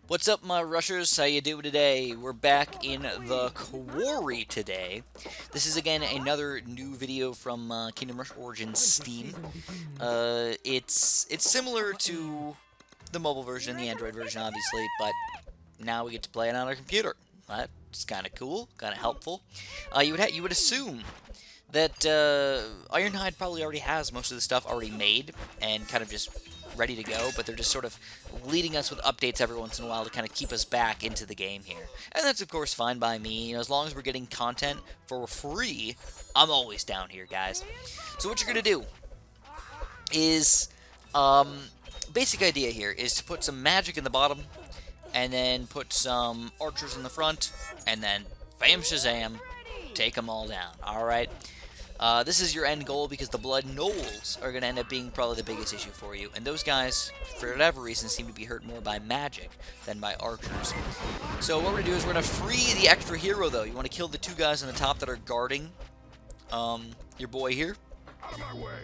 What's up, my rushers? How you doing today? We're back in the Quarry today. This is again another new video from Kingdom Rush Origins Steam. It's similar to the mobile version, the Android version, obviously, but now we get to play it on our computer. That's kind of cool, kind of helpful. You would assume that Ironhide probably already has most of the stuff already made and kind of just ready to go, but they're just sort of leading us with updates every once in a while to kind of keep us back into the game here. And that's, of course, fine by me. As long as we're getting content for free, I'm always down here, guys. So what you're going to do is, basic idea here is to put some magic in the bottom, and then put some archers in the front, and then bam shazam, take them all down, alright? This is your end goal because the Blood Gnolls are going to end up being probably the biggest issue for you. And those guys, for whatever reason, seem to be hurt more by magic than by archers. So what we're going to do is we're going to free the extra hero, though. You want to kill the two guys on the top that are guarding your boy here.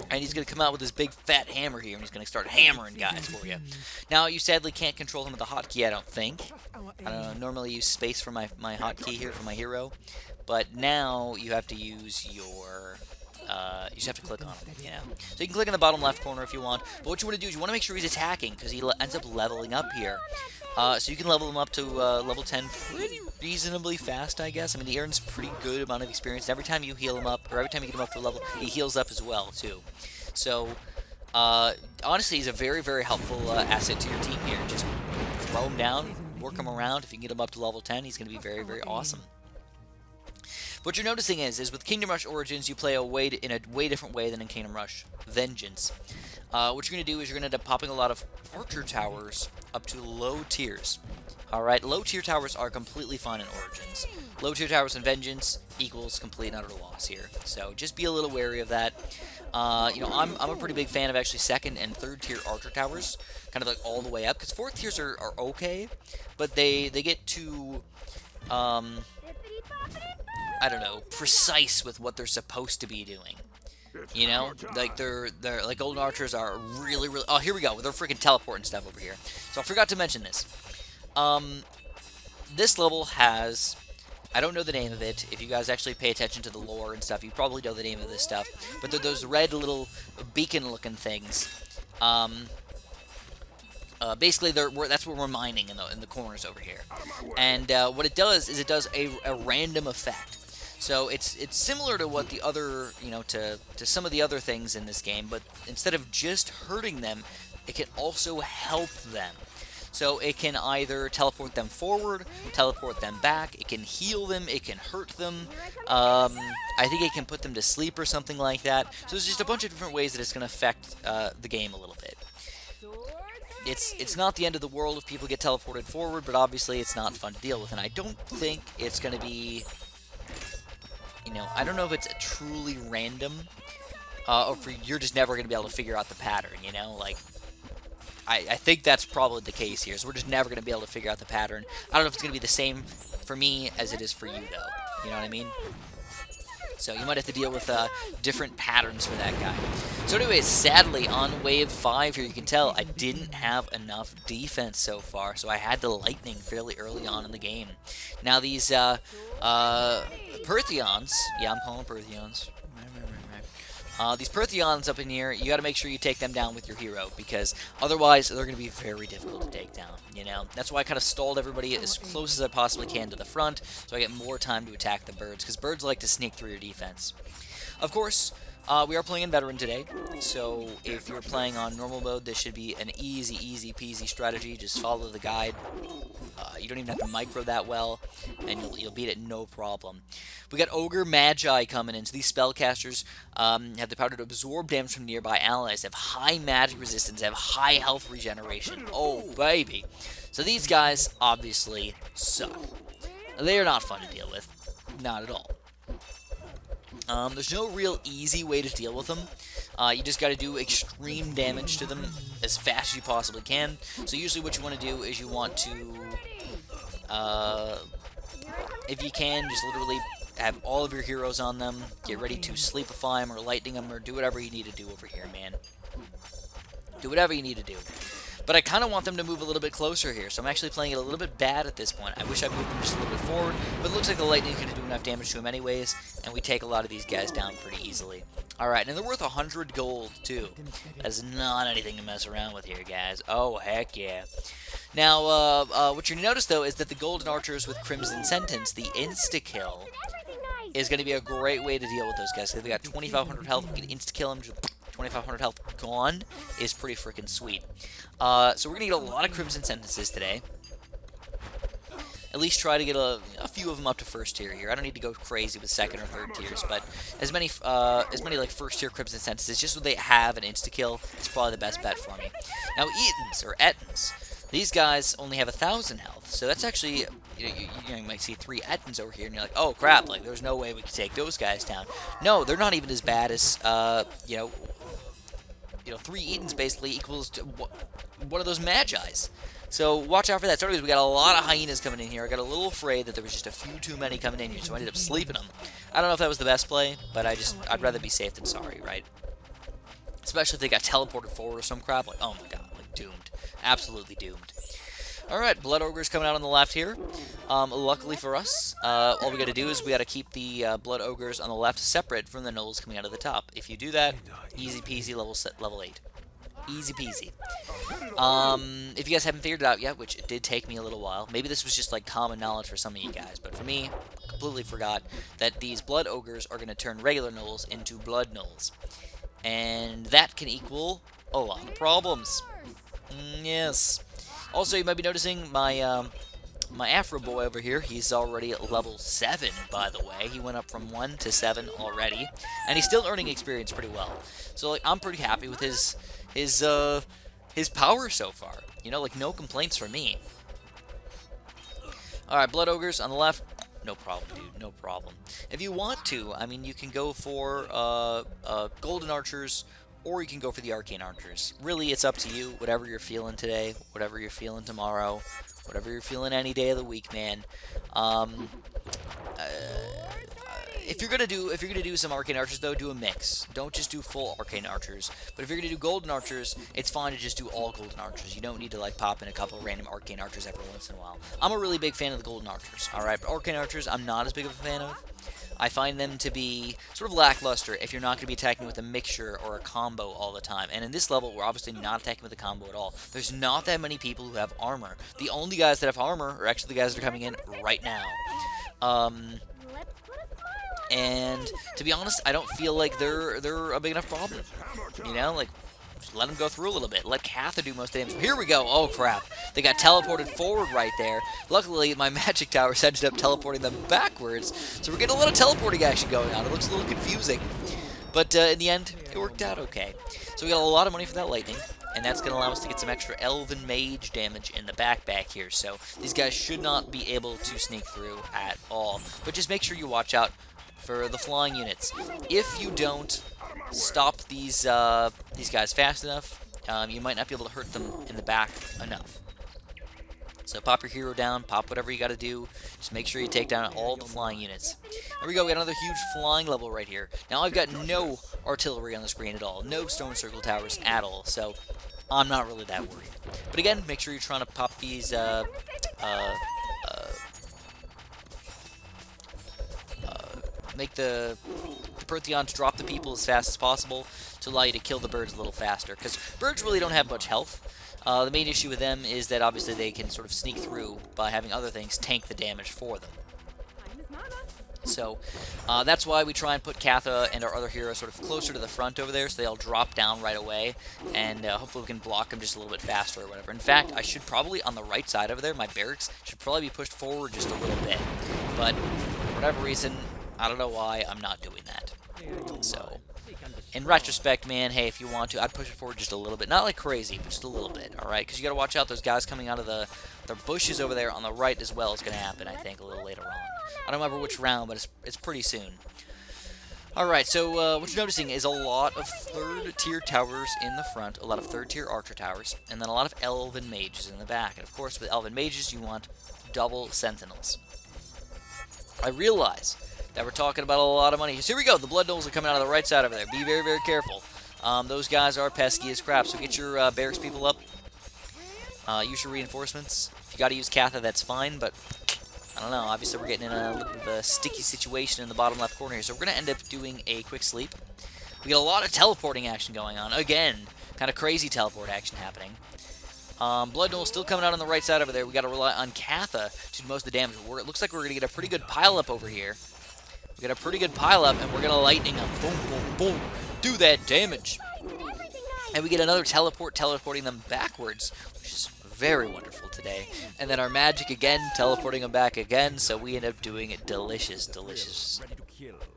And he's going to come out with this big fat hammer here, and he's going to start hammering guys for you. Now, you sadly can't control him with the hotkey, I don't think. I don't know, normally use space for my hotkey here for my hero. But now you have to use your... you just have to click on him, you know. So you can click in the bottom left corner if you want. But what you want to do is you want to make sure he's attacking, because he ends up leveling up here. So you can level him up to level 10 pretty reasonably fast, I guess. I mean, he earns pretty good amount of experience. And every time you heal him up, or every time you get him up to a level, he heals up as well, too. So, honestly, he's a very, very helpful asset to your team here. Just throw him down, work him around. If you can get him up to level 10, he's going to be very, very awesome. What you're noticing is with Kingdom Rush Origins, you play in a way different way than in Kingdom Rush Vengeance. What you're going to do is you're going to end up popping a lot of Archer Towers up to low tiers. Alright, low tier towers are completely fine in Origins. Low tier towers in Vengeance equals complete and utter loss here. So just be a little wary of that. I'm a pretty big fan of actually second and third tier Archer Towers, kind of like all the way up, because fourth tiers are okay, but they get too... I don't know, precise with what they're supposed to be doing. You know, like they're like golden archers are really. Oh, here we go. They're freaking teleporting stuff over here. So I forgot to mention this. This level has, I don't know the name of it. If you guys actually pay attention to the lore and stuff, you probably know the name of this stuff. But they're those red little beacon-looking things. Basically, that's what we're mining in the corners over here. And what it does is it does a random effect. So it's similar to what the other, to some of the other things in this game, but instead of just hurting them, it can also help them. So it can either teleport them forward, teleport them back, it can heal them, it can hurt them, I think it can put them to sleep or something like that. So there's just a bunch of different ways that it's going to affect the game a little bit. It's not the end of the world if people get teleported forward, but obviously it's not fun to deal with, and I don't think it's going to be... I don't know if it's truly random, or if you're just never going to be able to figure out the pattern, Like, I think that's probably the case here, so we're just never going to be able to figure out the pattern. I don't know if it's going to be the same for me as it is for you, though. You know what I mean? So you might have to deal with different patterns for that guy. So anyways, sadly, on Wave 5 here, you can tell I didn't have enough defense so far, so I had the Lightning fairly early on in the game. Now these Perthions, yeah, I'm calling them Perthions. These Perthions up in here, you got to make sure you take them down with your hero, because otherwise they're going to be very difficult to take down, That's why I kind of stalled everybody as close as I possibly can to the front, so I get more time to attack the birds, because birds like to sneak through your defense. Of course, we are playing in Veteran today, so if you're playing on normal mode, this should be an easy peasy strategy. Just follow the guide. You don't even have to micro that well, and you'll beat it no problem. We got Ogre Magi coming in, so these spellcasters have the power to absorb damage from nearby allies, have high magic resistance, have high health regeneration. Oh, baby. So these guys obviously suck. They are not fun to deal with. Not at all. There's no real easy way to deal with them. You just got to do extreme damage to them as fast as you possibly can. So usually what you want to do is you want to, if you can, just literally have all of your heroes on them, get ready to sleepify them or lightning them or do whatever you need to do over here, man. Do whatever you need to do. But I kind of want them to move a little bit closer here, so I'm actually playing it a little bit bad at this point. I wish I moved them just a little bit forward, but it looks like the lightning is going to do enough damage to them anyways, and we take a lot of these guys down pretty easily. Alright, and they're worth 100 gold, too. That is not anything to mess around with here, guys. Oh, heck yeah. Now, what you're going to notice, though, is that the golden archers with Crimson Sentence, the insta-kill, is going to be a great way to deal with those guys. Because they got 2,500 health, we can insta-kill them, 2,500 health gone is pretty freaking sweet. So we're going to get a lot of Crimson Sentences today. At least try to get a few of them up to first tier here. I don't need to go crazy with second or third tiers, but as many like first tier Crimson Sentences, just so they have an insta-kill, is probably the best bet for me. Now, Etons, or Ettons, these guys only have 1,000 health, so that's actually, you might see 3 Ettons over here, and you're like, oh crap, like there's no way we could take those guys down. No, they're not even as bad as, 3 Etons basically equals to one of those Magi's. So watch out for that. So anyways, we got a lot of hyenas coming in here. I got a little afraid that there was just a few too many coming in here, so I ended up sleeping them. I don't know if that was the best play, but I'd rather be safe than sorry, right? Especially if they got teleported forward or some crap. Like, oh my god, like doomed. Absolutely doomed. Alright, Blood Ogre's coming out on the left here. Luckily for us, all we gotta do is we gotta keep the Blood Ogres on the left separate from the gnolls coming out of the top. If you do that, easy peasy, level 8. Easy peasy. If you guys haven't figured it out yet, which it did take me a little while, maybe this was just like common knowledge for some of you guys, but for me, completely forgot that these Blood Ogres are going to turn regular gnolls into Blood gnolls. And that can equal a lot of problems. Yes. Also, you might be noticing my my Afro boy over here, he's already at level 7, by the way. He went up from 1 to 7 already, and he's still earning experience pretty well. So, like, I'm pretty happy with his power so far. You know, like, no complaints from me. Alright, Blood Ogres on the left. No problem, dude. No problem. If you want to, I mean, you can go for Golden Archers, or you can go for the Arcane Archers. Really, it's up to you. Whatever you're feeling today, whatever you're feeling tomorrow, whatever you're feeling any day of the week, man. If you're gonna do some Arcane Archers, though, do a mix. Don't just do full Arcane Archers. But if you're gonna do Golden Archers, it's fine to just do all Golden Archers. You don't need to like pop in a couple of random Arcane Archers every once in a while. I'm a really big fan of the Golden Archers. All right, but Arcane Archers, I'm not as big of a fan of. I find them to be sort of lackluster if you're not going to be attacking with a mixture or a combo all the time. And in this level, we're obviously not attacking with a combo at all. There's not that many people who have armor. The only guys that have armor are actually the guys that are coming in right now. And to be honest, I don't feel like they're a big enough problem. You know, like, just let them go through a little bit. Let Catha do most damage. Here we go. Oh, crap. They got teleported forward right there. Luckily, my magic towers ended up teleporting them backwards. So we're getting a lot of teleporting action going on. It looks a little confusing. But in the end, it worked out okay. So we got a lot of money for that lightning. And that's going to allow us to get some extra Elven Mage damage in the back here. So these guys should not be able to sneak through at all. But just make sure you watch out for the flying units. If you don't stop these guys fast enough, you might not be able to hurt them in the back enough. So pop your hero down, pop whatever you got to do. Just make sure you take down all the flying units. There we go, we got another huge flying level right here. Now I've got no artillery on the screen at all, no stone circle towers at all, so I'm not really that worried. But again, make sure you're trying to pop these make the Protheons drop the people as fast as possible to allow you to kill the birds a little faster, because birds really don't have much health. The main issue with them is that obviously they can sort of sneak through by having other things tank the damage for them. So that's why we try and put Catha and our other heroes sort of closer to the front over there, so they all drop down right away, and hopefully we can block them just a little bit faster or whatever. In fact, I should probably, on the right side over there, my barracks should probably be pushed forward just a little bit. But for whatever reason, I don't know why I'm not doing that. So, in retrospect, man, hey, if you want to, I'd push it forward just a little bit. Not like crazy, but just a little bit, alright? Because you got to watch out, those guys coming out of the bushes over there on the right as well is going to happen, I think, a little later on. I don't remember which round, but it's pretty soon. Alright, so what you're noticing is a lot of third-tier towers in the front, a lot of third-tier archer towers, and then a lot of elven mages in the back. And of course, with elven mages, you want double sentinels. I realize that we're talking about a lot of money. So here we go. The blood gnolls are coming out of the right side over there. Be very, very careful. Those guys are pesky as crap. So get your barracks people up. Use your reinforcements. If you gotta use Katha, that's fine, but I don't know. Obviously, we're getting in a little bit of a sticky situation in the bottom left corner here, so we're going to end up doing a quick sleep. We get a lot of teleporting action going on. Again, kind of crazy teleport action happening. Blood Knoll still coming out on the right side over there. We got to rely on Katha to do most of the damage. It looks like we're going to get a pretty good pile-up over here. We got a pretty good pile-up, and we're going to lightning them. Boom, boom, boom. Do that damage. And we get another teleport, teleporting them backwards, which is very wonderful today. And then our magic again, teleporting them back again, so we end up doing a delicious, delicious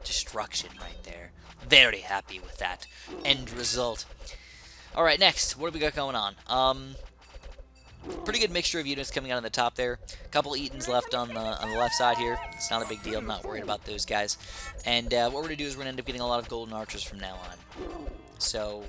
destruction right there. Very happy with that end result. Alright, next, what do we got going on? Pretty good mixture of units coming out on the top there. A couple Eatons left on the left side here. It's not a big deal, I'm not worried about those guys. And what we're going to do is we're going to end up getting a lot of golden archers from now on. So,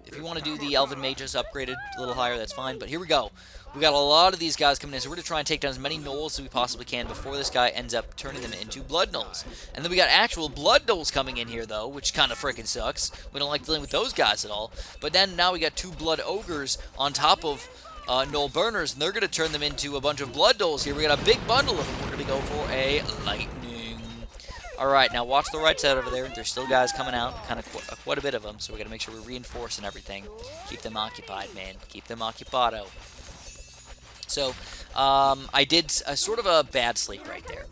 if you want to do the Elven Mages upgraded a little higher, that's fine. But here we go. We got a lot of these guys coming in, so we're going to try and take down as many Gnolls as we possibly can before this guy ends up turning them into Blood Gnolls. And then we got actual Blood Gnolls coming in here, though, which kind of freaking sucks. We don't like dealing with those guys at all. But then now we got two Blood Ogres on top of Gnoll Burners, and they're going to turn them into a bunch of Blood Gnolls here. We got a big bundle of them. We're going to go for a lightning. Alright, now watch the right side over there. There's still guys coming out, kind of quite a bit of them, so we got to make sure we're reinforcing everything. Keep them occupied, man. Keep them occupado. So, I did sort of a bad sleep right there.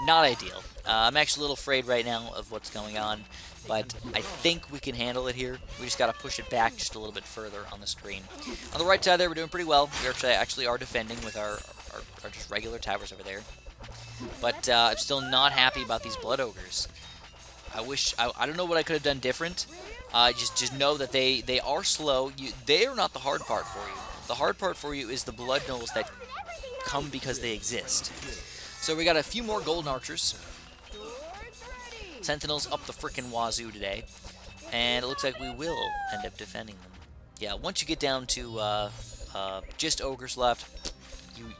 Not ideal. I'm actually a little afraid right now of what's going on, but I think we can handle it here. We just got to push it back just a little bit further on the screen. On the right side there, we're doing pretty well. We actually are defending with our just regular towers over there. But I'm still not happy about these Blood Ogres. I don't know what I could have done different. Just know that they are slow. They are not the hard part for you. The hard part for you is the Blood Gnolls that come because they exist. So we got a few more Golden Archers. Sentinels up the frickin' wazoo today. And it looks like we will end up defending them. Yeah, once you get down to just Ogres left,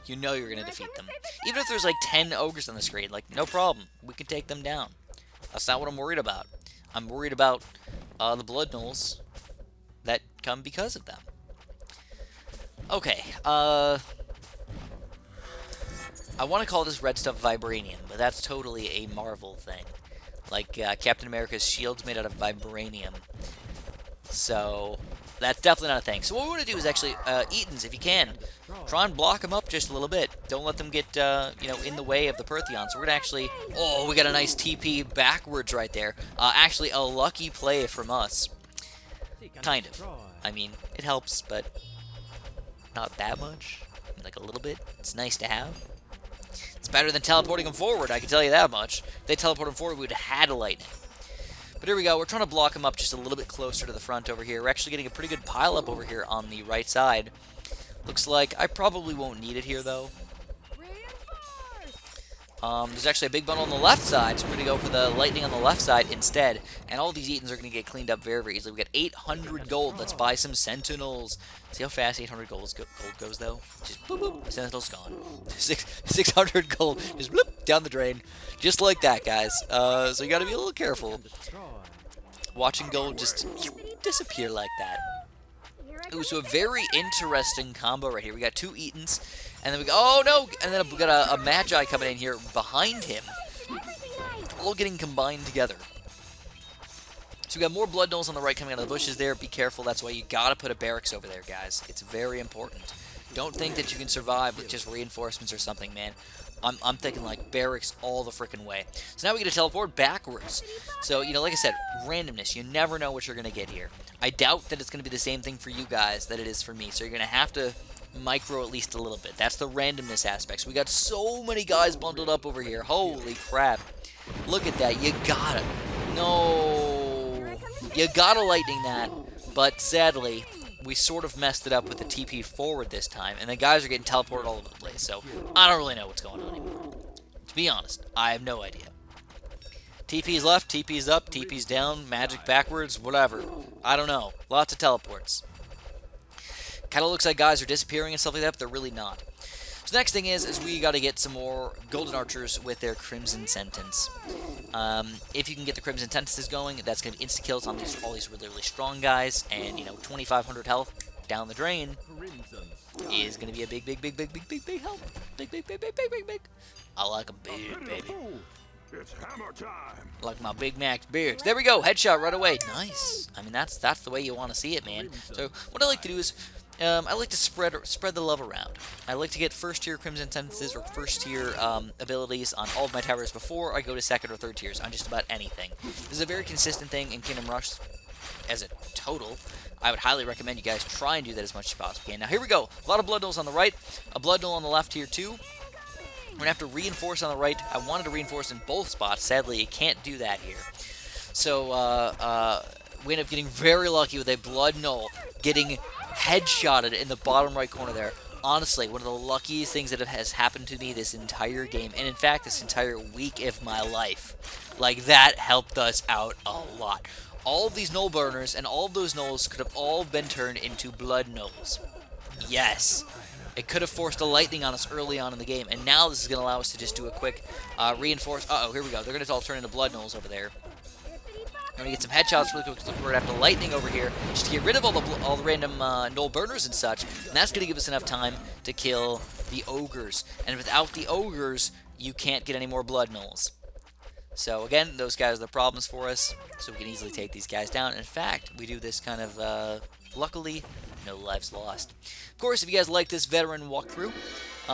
you know you're going to defeat them. Even if there's like 10 Ogres on the screen, like, no problem. We can take them down. That's not what I'm worried about. I'm worried about the Blood Gnolls that come because of them. Okay, I want to call this red stuff vibranium, but that's totally a Marvel thing. Like, Captain America's shield's made out of vibranium. So, that's definitely not a thing. So what we want to do is actually, Eatons, if you can, try and block them up just a little bit. Don't let them get, you know, in the way of the Pertheon. So we're going to actually, oh, we got a nice TP backwards right there. Actually, a lucky play from us. Kind of. I mean, it helps, but not that much. Like a little bit. It's nice to have. It's better than teleporting them forward, I can tell you that much. If they teleport them forward, we would have had a lightning. But here we go. We're trying to block them up just a little bit closer to the front over here. We're actually getting a pretty good pile-up over here on the right side. Looks like I probably won't need it here, though. There's actually a big bundle on the left side, so we're going to go for the lightning on the left side instead. And all these Eatons are going to get cleaned up very, very easily. We got 800 gold. Let's buy some Sentinels. See how fast 800 gold goes, though? Just boop, boop. Sentinel's gone. 600 gold. Just bloop, down the drain. Just like that, guys. So you got to be a little careful. Watching gold just disappear like that. It was a very interesting combo right here. We got two Eatons, and then we go, oh no, and then we got a Magi coming in here behind him, all getting combined together. So we got more Blood Gnolls on the right coming out of the bushes there. Be careful, that's why you gotta put a barracks over there, guys. It's very important. Don't think that you can survive with just reinforcements or something, man. I'm thinking like barracks all the freaking way. So now we get to teleport backwards. So, you know, like I said, randomness. You never know what you're going to get here. I doubt that it's going to be the same thing for you guys that it is for me. So you're going to have to micro at least a little bit. That's the randomness aspect. So we got so many guys bundled up over here. Holy crap. Look at that. You gotta. No. You gotta lightning that. But sadly, we sort of messed it up with the TP forward this time, and the guys are getting teleported all over the place, so I don't really know what's going on anymore. To be honest, I have no idea. TP's left, TP's up, TP's down, magic backwards, whatever. I don't know. Lots of teleports. Kind of looks like guys are disappearing and stuff like that, but they're really not. So the next thing is we got to get some more Golden Archers with their Crimson Sentence. If you can get the Crimson Sentences going, that's going to be insta-kills on all these really, really strong guys, and, you know, 2,500 health. down the drain is going to be a big help. Big. I like 'em big, baby. It's hammer time. Like my Big Mac beers. There we go. Headshot right away. Nice. I mean, that's the way you want to see it, man. So what I like to do is, I like to spread the love around. I like to get first tier Crimson Sentences or first tier abilities on all of my towers before I go to second or third tiers on just about anything. This is a very consistent thing in Kingdom Rush as a total. I would highly recommend you guys try and do that as much as possible. Okay, now here we go. A lot of blood nulls on the right, a blood null on the left here too. We're going to have to reinforce on the right. I wanted to reinforce in both spots. Sadly, you can't do that here. So, we end up getting very lucky with a blood null getting headshotted in the bottom right corner there. Honestly, one of the luckiest things that has happened to me this entire game, and in fact, this entire week of my life. Like, that helped us out a lot. All of these null burners and all of those nulls could have all been turned into blood nulls. Yes. It could have forced a lightning on us early on in the game, and now this is going to allow us to just do a quick reinforce. Uh-oh, here we go. They're going to all turn into blood nulls over there. We're going to get some headshots really quick. We're going to have the lightning over here just to get rid of all the random null burners and such, and that's going to give us enough time to kill the ogres. And without the ogres, you can't get any more blood nulls. So again, those guys are the problems for us, so we can easily take these guys down. In fact, we do this kind of, luckily, no lives lost. Of course, if you guys like this veteran walkthrough,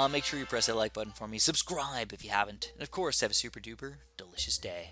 make sure you press that like button for me. Subscribe if you haven't. And of course, have a super duper delicious day.